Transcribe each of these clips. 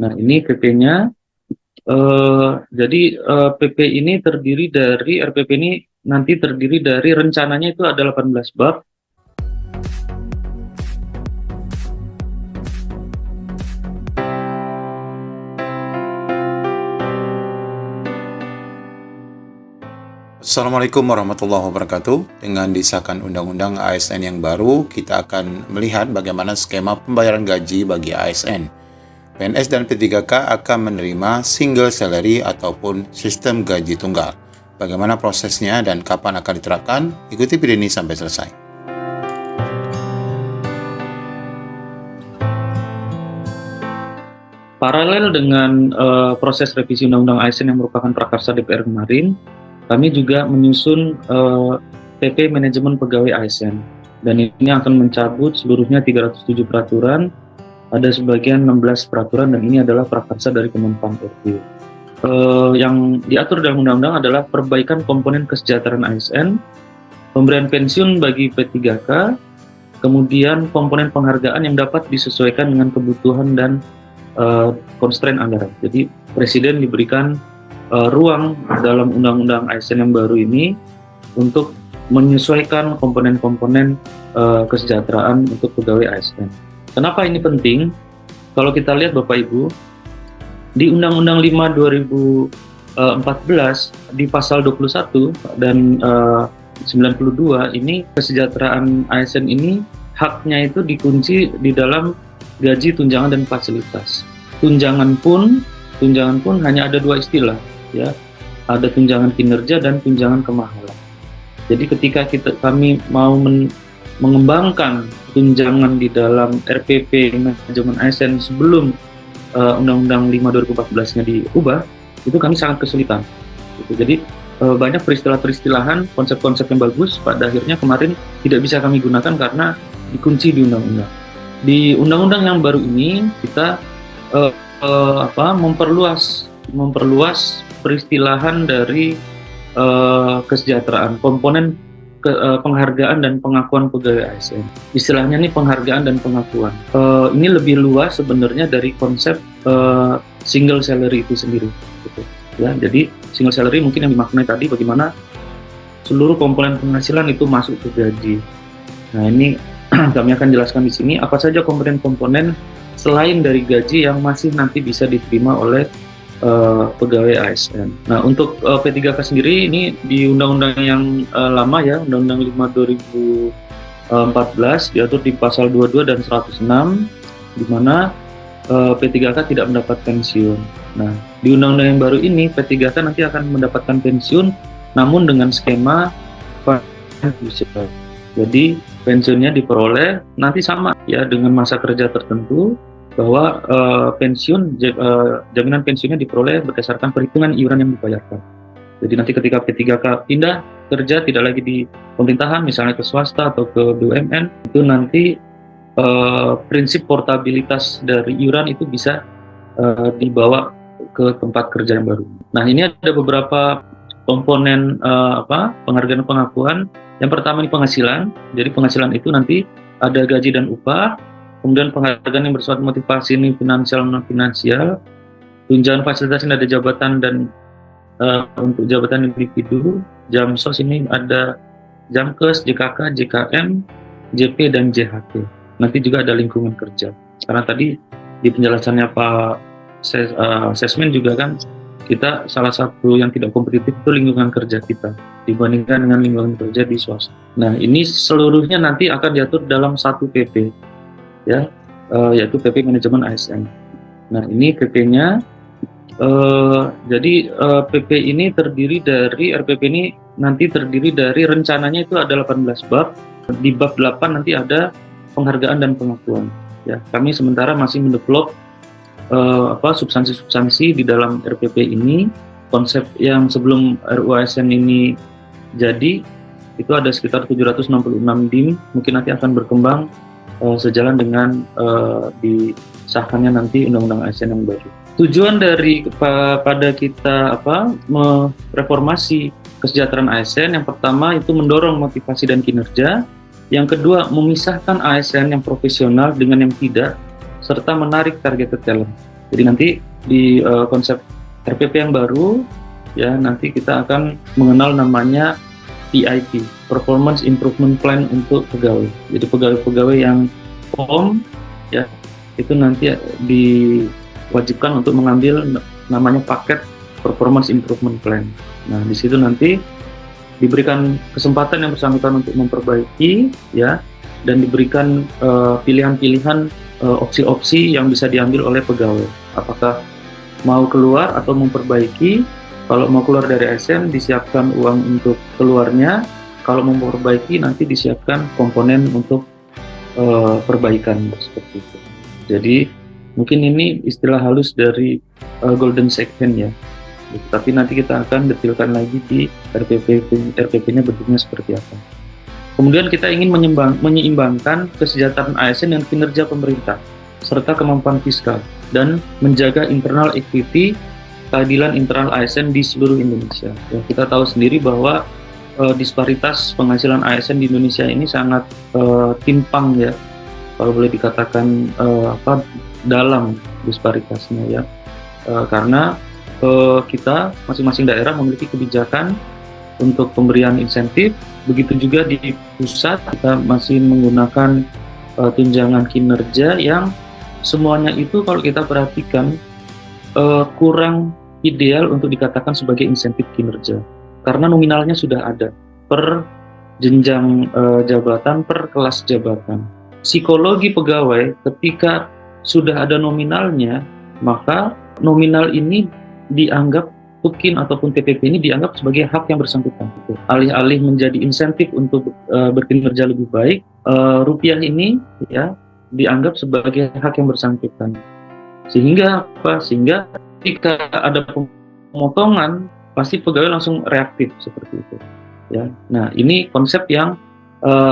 Nah, ini PP-nya. Jadi PP ini terdiri dari RPP ini nanti terdiri dari rencananya itu ada 18 bab. Assalamualaikum warahmatullahi wabarakatuh. Dengan disahkan Undang-Undang ASN yang baru, kita akan melihat bagaimana skema pembayaran gaji bagi ASN. PNS dan P3K akan menerima single salary ataupun sistem gaji tunggal. Bagaimana prosesnya dan kapan akan diterapkan? Ikuti video ini sampai selesai. Paralel dengan proses revisi Undang-Undang ASN yang merupakan prakarsa DPR kemarin, kami juga menyusun PP Manajemen Pegawai ASN. Dan ini akan mencabut seluruhnya 307 peraturan, ada sebagian 16 peraturan, dan ini adalah prakarsa dari Kemenpan RB. Yang diatur dalam undang-undang adalah perbaikan komponen kesejahteraan ASN, pemberian pensiun bagi P3K, kemudian komponen penghargaan yang dapat disesuaikan dengan kebutuhan dan constraint anggaran. Jadi Presiden diberikan ruang dalam Undang-Undang ASN yang baru ini untuk menyesuaikan komponen-komponen kesejahteraan untuk pegawai ASN. Kenapa ini penting? Kalau kita lihat Bapak Ibu, di Undang-Undang 5 2014 di pasal 21 dan 92 ini kesejahteraan ASN ini haknya itu dikunci di dalam gaji, tunjangan, dan fasilitas. Tunjangan pun hanya ada dua istilah, ya. Ada tunjangan kinerja dan tunjangan kemahalan. Jadi ketika kami mau mengembangkan tunjangan di dalam RPP Manajemen ASN sebelum Undang-Undang 5 2014-nya diubah, itu kami sangat kesulitan. Jadi banyak peristilah-peristilahan, konsep-konsep yang bagus pada akhirnya kemarin tidak bisa kami gunakan karena dikunci di undang-undang. Di undang-undang yang baru ini kita memperluas peristilahan dari kesejahteraan, komponen penghargaan dan pengakuan pegawai ASN. Istilahnya nih penghargaan dan pengakuan. Ini lebih luas sebenarnya dari konsep single salary itu sendiri. Gitu. Ya, jadi single salary mungkin yang dimaknai tadi bagaimana seluruh komponen penghasilan itu masuk ke gaji. Nah, ini kami akan jelaskan di sini apa saja komponen-komponen selain dari gaji yang masih nanti bisa diterima oleh pegawai ASN. Nah, untuk P3K sendiri ini di undang-undang yang lama ya, Undang-Undang 5 2014 diatur di pasal 22 dan 106 di mana P3K tidak mendapat pensiun. Nah, di undang-undang yang baru ini P3K nanti akan mendapatkan pensiun namun dengan skema fiduciary. Jadi pensiunnya diperoleh nanti sama ya dengan masa kerja tertentu, bahwa jaminan pensiunnya diperoleh berdasarkan perhitungan iuran yang dibayarkan. Jadi nanti ketika P3K pindah kerja tidak lagi di pemerintahan, misalnya ke swasta atau ke BUMN, itu nanti prinsip portabilitas dari iuran itu bisa dibawa ke tempat kerja yang baru. Nah, ini ada beberapa komponen penghargaan pengakuan. Yang pertama ini penghasilan. Jadi penghasilan itu nanti ada gaji dan upah, kemudian penghargaan yang bersifat motivasi ini finansial non finansial, tunjangan fasilitas ini ada jabatan dan untuk jabatan individu, Jamsos ini ada Jamkes, JKK, JKM, JP dan JHT. Nanti juga ada lingkungan kerja. Karena tadi di penjelasannya Pak Sesmen juga kan kita salah satu yang tidak kompetitif itu lingkungan kerja kita dibandingkan dengan lingkungan kerja di swasta. Nah, ini seluruhnya nanti akan diatur dalam satu PP, ya, yaitu PP Manajemen ASN. Nah, ini PP-nya. Jadi PP ini terdiri dari RPP ini nanti terdiri dari rencananya itu ada 18 bab. Di bab 8 nanti ada penghargaan dan pengakuan. Ya, kami sementara masih mendevelop substansi-substansi di dalam RPP ini. Konsep yang sebelum RUU ASN ini jadi itu ada sekitar 766 DIM, mungkin nanti akan berkembang sejalan dengan disahkannya nanti Undang-Undang ASN yang baru. Tujuan dari pada kita mereformasi kesejahteraan ASN, yang pertama itu mendorong motivasi dan kinerja, yang kedua memisahkan ASN yang profesional dengan yang tidak, serta menarik targeted talent. Jadi nanti di konsep RPP yang baru ya, nanti kita akan mengenal namanya PIP, Performance Improvement Plan untuk pegawai. Jadi pegawai-pegawai yang POM ya, itu nanti diwajibkan untuk mengambil namanya paket Performance Improvement Plan. Nah, di situ nanti diberikan kesempatan yang bersangkutan untuk memperbaiki ya, dan diberikan pilihan-pilihan opsi-opsi yang bisa diambil oleh pegawai. Apakah mau keluar atau memperbaiki. Kalau mau keluar dari ASN, disiapkan uang untuk keluarnya. Kalau mau memperbaiki, nanti disiapkan komponen untuk perbaikan seperti itu. Jadi mungkin ini istilah halus dari golden second ya. Tapi nanti kita akan detailkan lagi di RPP-nya bentuknya seperti apa. Kemudian kita ingin menyeimbangkan kesejahteraan ASN dengan kinerja pemerintah serta kemampuan fiskal dan menjaga internal equity, keadilan internal ASN di seluruh Indonesia. Ya, kita tahu sendiri bahwa disparitas penghasilan ASN di Indonesia ini sangat timpang ya, kalau boleh dikatakan dalam disparitasnya ya, karena kita masing-masing daerah memiliki kebijakan untuk pemberian insentif. Begitu juga di pusat kita masih menggunakan tunjangan kinerja yang semuanya itu kalau kita perhatikan kurang ideal untuk dikatakan sebagai insentif kinerja, karena nominalnya sudah ada per jenjang jabatan, per kelas jabatan. Psikologi pegawai ketika sudah ada nominalnya, maka nominal ini dianggap tukin ataupun TPP ini dianggap sebagai hak yang bersangkutan. Alih-alih menjadi insentif untuk berkinerja lebih baik, rupiah ini ya dianggap sebagai hak yang bersangkutan. Sehingga apa? Sehingga ketika ada pemotongan, pasti pegawai langsung reaktif seperti itu. Ya, nah ini konsep yang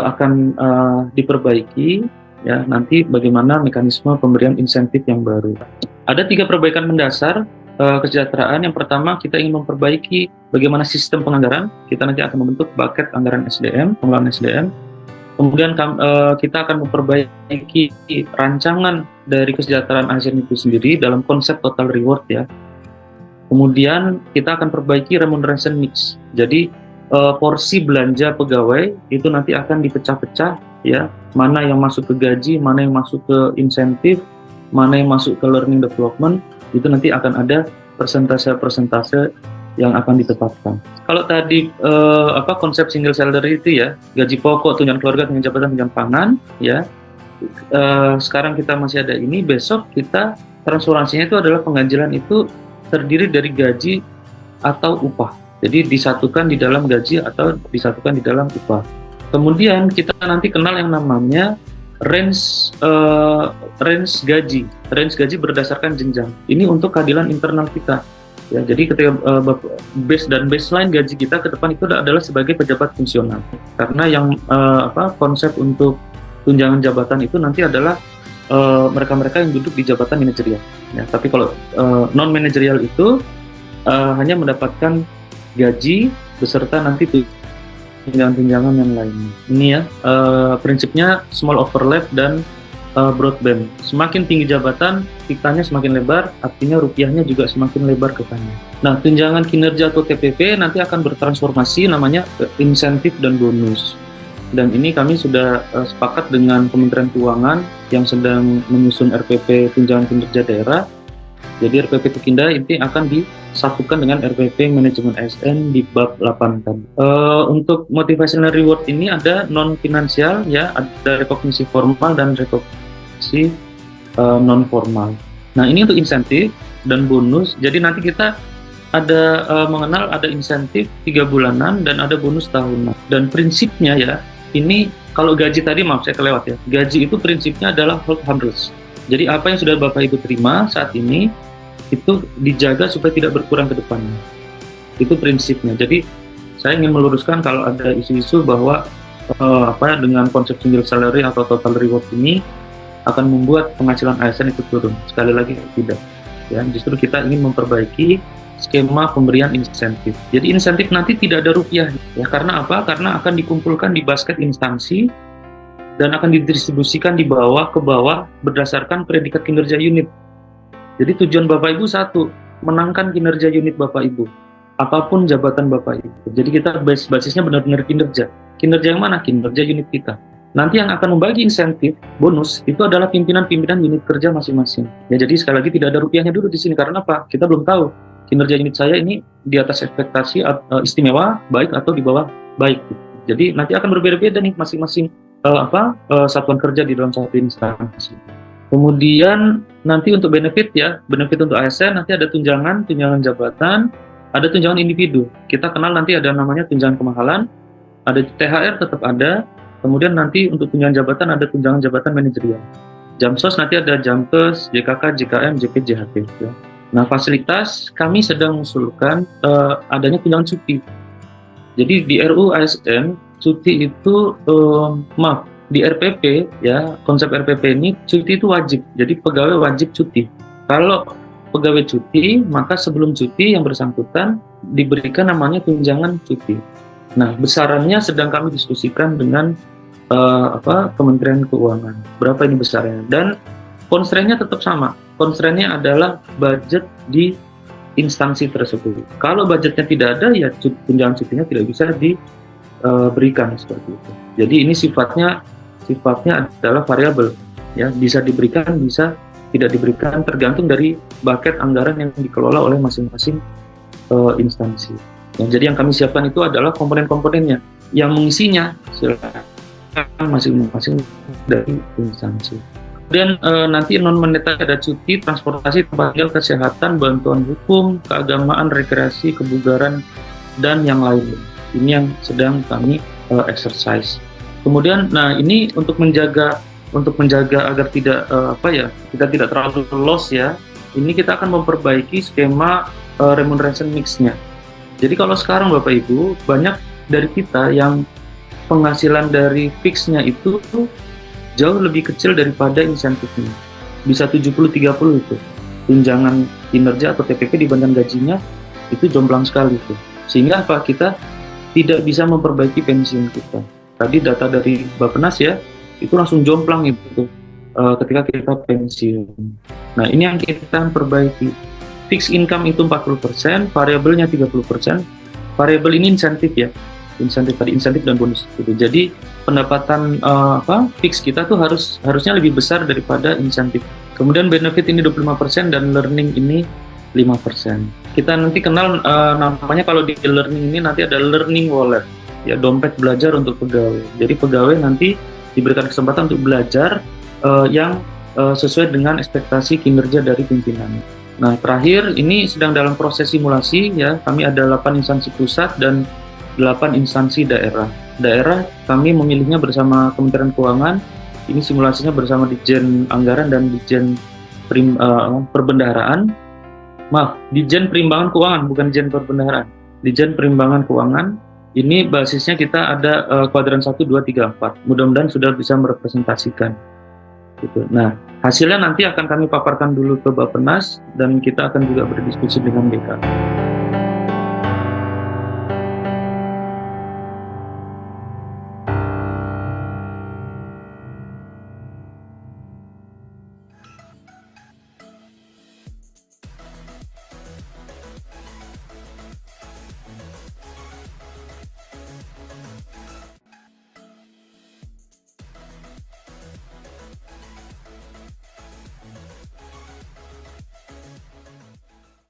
akan diperbaiki ya, nanti bagaimana mekanisme pemberian insentif yang baru. Ada 3 perbaikan mendasar kesejahteraan. Yang pertama, kita ingin memperbaiki bagaimana sistem penganggaran. Kita nanti akan membentuk bucket anggaran SDM, pengelolaan SDM. Kemudian kita akan memperbaiki rancangan dari kesejahteraan ASN itu sendiri dalam konsep total reward ya. Kemudian kita akan perbaiki remuneration mix. Jadi porsi belanja pegawai itu nanti akan dipecah-pecah ya. Mana yang masuk ke gaji, mana yang masuk ke insentif, mana yang masuk ke learning development, itu nanti akan ada persentase-persentase yang akan ditetapkan. Kalau tadi konsep single salary itu ya, gaji pokok, tunjangan keluarga, tunjangan jabatan, tunjangan pangan ya. Sekarang kita masih ada ini, besok kita transformasinya itu adalah pengganjilan itu terdiri dari gaji atau upah. Jadi disatukan di dalam gaji atau disatukan di dalam upah. Kemudian kita nanti kenal yang namanya range gaji berdasarkan jenjang. Ini untuk keadilan internal kita. Ya, jadi ketika base dan baseline gaji kita ke depan itu adalah sebagai pejabat fungsional. Karena yang konsep untuk tunjangan jabatan itu nanti adalah mereka-mereka yang duduk di jabatan manajerial. Ya, tapi kalau non manajerial itu hanya mendapatkan gaji beserta nanti tunjangan-tunjangan yang lainnya. Ini ya prinsipnya small overlap dan broadband. Semakin tinggi jabatan, pitanya semakin lebar, artinya rupiahnya juga semakin lebar ke kanan. Nah, tunjangan kinerja atau TPP nanti akan bertransformasi namanya insentif dan bonus. Dan ini kami sudah sepakat dengan Kementerian Keuangan yang sedang menyusun RPP tunjangan kinerja daerah. Jadi RPP Tukinda ini akan disatukan dengan RPP manajemen ASN di bab 8 tadi. Untuk motivational reward ini ada non finansial ya, ada rekognisi formal dan rekognisi non formal. Nah, ini untuk insentif dan bonus. Jadi nanti kita ada mengenal ada insentif 3 bulanan dan ada bonus tahunan. Dan prinsipnya ya, ini kalau gaji tadi maaf saya kelewat ya. Gaji itu prinsipnya adalah hold harmless. Jadi apa yang sudah Bapak Ibu terima saat ini itu dijaga supaya tidak berkurang ke depannya. Itu prinsipnya. Jadi saya ingin meluruskan kalau ada isu-isu bahwa dengan konsep single salary atau total reward ini akan membuat penghasilan ASN itu turun. Sekali lagi tidak. Ya, justru kita ingin memperbaiki skema pemberian insentif. Jadi insentif nanti tidak ada rupiah. Ya, karena apa? Karena akan dikumpulkan di basket instansi dan akan didistribusikan di bawah ke bawah berdasarkan predikat kinerja unit. Jadi tujuan Bapak Ibu satu, menangkan kinerja unit Bapak Ibu, apapun jabatan Bapak Ibu. Jadi kita basisnya benar-benar kinerja. Kinerja yang mana? Kinerja unit kita. Nanti yang akan membagi insentif, bonus, itu adalah pimpinan-pimpinan unit kerja masing-masing. Ya, jadi sekali lagi tidak ada rupiahnya dulu di sini. Karena apa? Kita belum tahu kinerja unit saya ini di atas ekspektasi istimewa, baik atau di bawah baik. Jadi nanti akan berbeda-beda nih masing-masing satuan kerja di dalam satu instansi. Kemudian nanti untuk benefit ya, benefit untuk ASN nanti ada tunjangan jabatan, ada tunjangan individu. Kita kenal nanti ada namanya tunjangan kemahalan, ada THR tetap ada, kemudian nanti untuk tunjangan jabatan ada tunjangan jabatan manajerial. Jamsos nanti ada Jamkes, JKK, JKM, JP, JHT. Ya. Nah, fasilitas kami sedang mengusulkan adanya tunjangan cuti. Jadi di RUU ASN cuti itu di RPP ya, konsep RPP ini cuti itu wajib. Jadi pegawai wajib cuti. Kalau pegawai cuti, maka sebelum cuti yang bersangkutan diberikan namanya tunjangan cuti. Nah, besarannya sedang kami diskusikan dengan Kementerian Keuangan. Berapa ini besarnya? Dan constraint-nya tetap sama. Constraint-nya adalah budget di instansi tersebut. Kalau budgetnya tidak ada, ya tunjangan cutinya tidak bisa diberikan seperti itu. Jadi ini sifatnya adalah variabel, ya, bisa diberikan, bisa tidak diberikan, tergantung dari bucket anggaran yang dikelola oleh masing-masing instansi. Ya, jadi yang kami siapkan itu adalah komponen-komponennya, yang mengisinya silakan masing-masing dari instansi. Kemudian nanti non moneter ada cuti, transportasi, tempat tinggal, kesehatan, bantuan hukum, keagamaan, rekreasi, kebugaran, dan yang lainnya. Ini yang sedang kami exercise. Kemudian, nah ini untuk menjaga agar tidak kita tidak terlalu loss ya. Ini kita akan memperbaiki skema remuneration mix-nya. Jadi kalau sekarang Bapak Ibu banyak dari kita yang penghasilan dari fix-nya itu jauh lebih kecil daripada insentifnya. Bisa 70-30 itu. Tunjangan kinerja atau TPP dibanding gajinya itu jomplang sekali itu. Sehingga apa? Kita tidak bisa memperbaiki pensiun kita. Tadi data dari Bappenas ya, itu langsung jomplang itu ketika kita pensiun. Nah, ini yang kita perbaiki. Fixed income itu 40%, variabelnya 30%. Variabel ini insentif ya. Insentif dan bonus gitu. Jadi pendapatan fix kita tuh harusnya lebih besar daripada insentif. Kemudian benefit ini 25% dan learning ini 5%. Kita nanti kenal namanya kalau di learning ini nanti ada learning wallet, ya, dompet belajar untuk pegawai. Jadi pegawai nanti diberikan kesempatan untuk belajar yang sesuai dengan ekspektasi kinerja dari pimpinan. Nah, terakhir ini sedang dalam proses simulasi ya. Kami ada 8 instansi pusat dan 8 instansi daerah. Daerah kami memilihnya bersama Kementerian Keuangan. Ini simulasinya bersama Ditjen Anggaran dan Ditjen Perbendaharaan. Ditjen Perimbangan Keuangan, bukan Ditjen Perbendaharaan. Ditjen Perimbangan Keuangan. Ini basisnya kita ada kuadran 1, 2, 3, 4. Mudah-mudahan sudah bisa merepresentasikan. Gitu. Nah, hasilnya nanti akan kami paparkan dulu ke Bappenas dan kita akan juga berdiskusi dengan BK.